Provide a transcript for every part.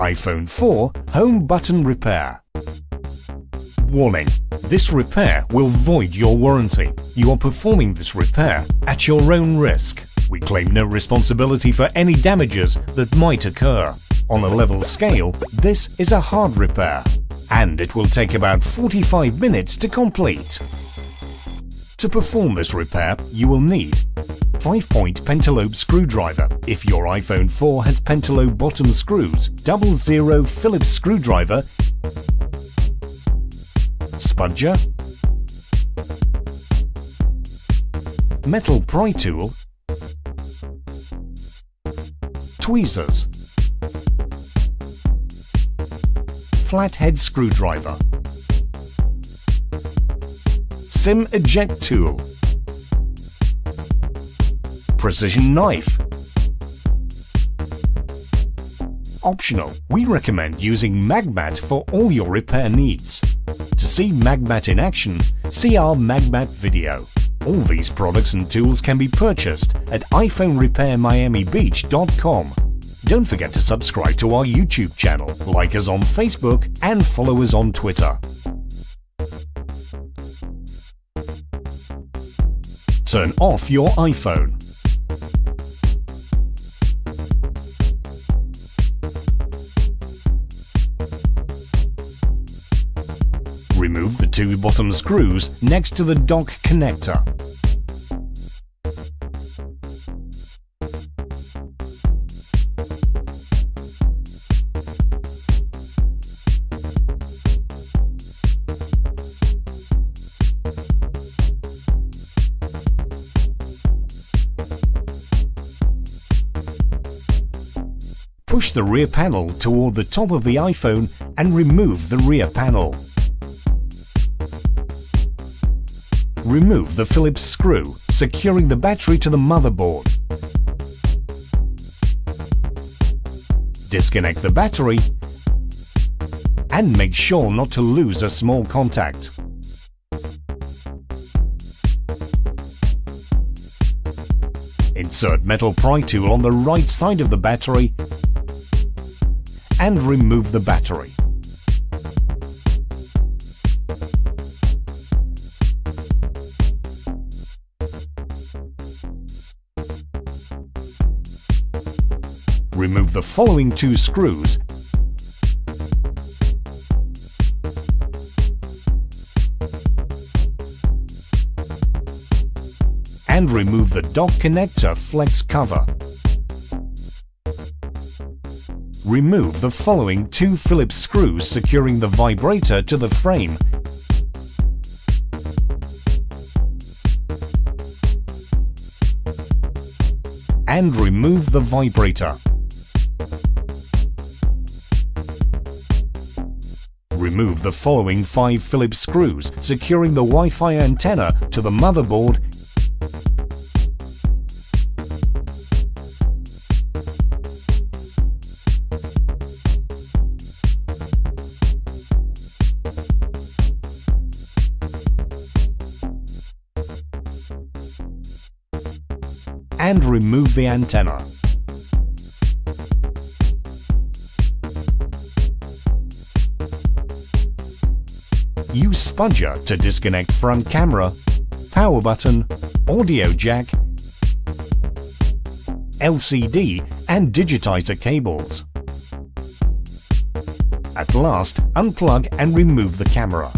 iPhone 4 Home Button Repair. Warning: this repair will void your warranty. You are performing this repair at your own risk. We claim no responsibility for any damages that might occur. On a level scale, this is a hard repair, and it will take about 45 minutes to complete. To perform this repair, you will need 5-point pentalobe screwdriver if your iPhone 4 has pentalobe bottom screws, 00 Phillips screwdriver, spudger, metal pry tool, tweezers, flathead screwdriver, SIM eject tool, precision knife. Optional, we recommend using Magmat for all your repair needs. To see Magmat in action, see our Magmat video. All these products and tools can be purchased at iPhoneRepairMiamiBeach.com. Don't forget to subscribe to our YouTube channel, like us on Facebook, and follow us on Twitter. Turn off your iPhone. Remove the two bottom screws next to the dock connector. Push the rear panel toward the top of the iPhone and remove the rear panel. Remove the Phillips screw, securing the battery to the motherboard. Disconnect the battery and make sure not to lose a small contact. Insert metal pry tool on the right side of the battery and remove the battery. Remove the following two screws and remove the dock connector flex cover. Remove the following two Phillips screws securing the vibrator to the frame and remove the vibrator. Remove the following 5 Phillips screws securing the Wi-Fi antenna to the motherboard and remove the antenna. Use spudger to disconnect front camera, power button, audio jack, LCD and digitizer cables. At last, unplug and remove the camera.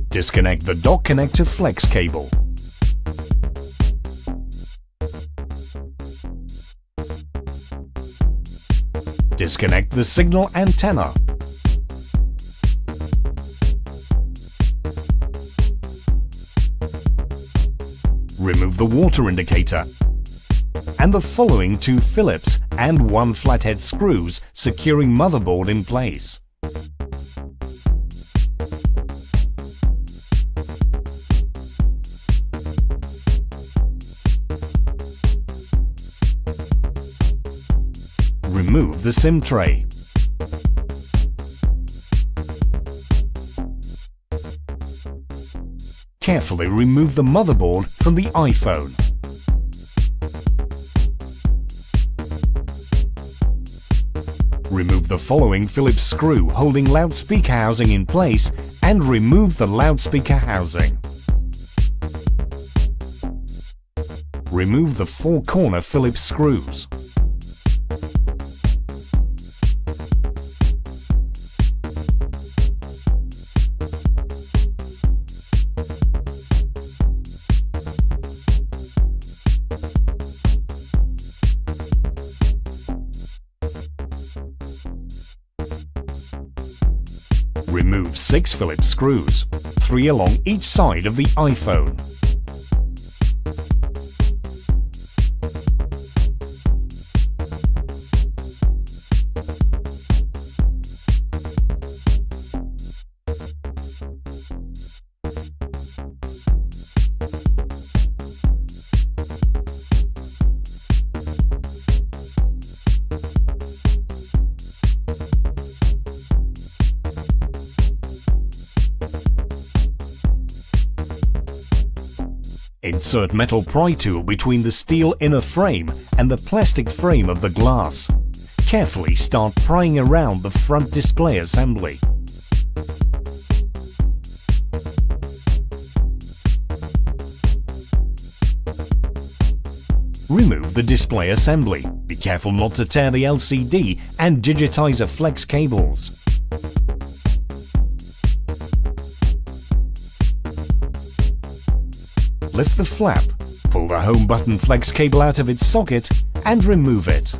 Disconnect the dock connector flex cable. Disconnect the signal antenna. Remove the water indicator and the following 2 Phillips and 1 flathead screws securing motherboard in place. Remove the SIM tray. Carefully remove the motherboard from the iPhone. Remove the following Phillips screw holding loudspeaker housing in place and remove the loudspeaker housing. Remove the 4-corner Phillips screws. Remove 6 Phillips screws, 3 along each side of the iPhone. Insert metal pry tool between the steel inner frame and the plastic frame of the glass. Carefully start prying around the front display assembly. Remove the display assembly. Be careful not to tear the LCD and digitizer flex cables. Lift the flap, pull the home button flex cable out of its socket and remove it.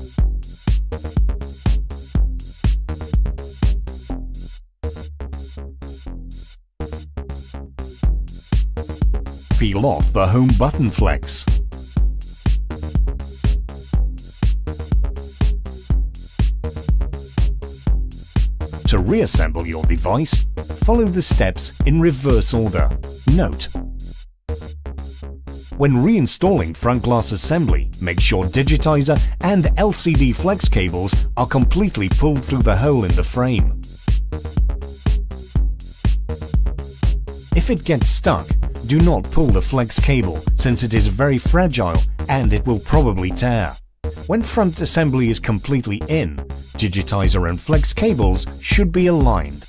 Peel off the home button flex. To reassemble your device, follow the steps in reverse order. Note: when reinstalling front glass assembly, make sure digitizer and LCD flex cables are completely pulled through the hole in the frame. If it gets stuck, do not pull the flex cable since it is very fragile and it will probably tear. When front assembly is completely in, digitizer and flex cables should be aligned.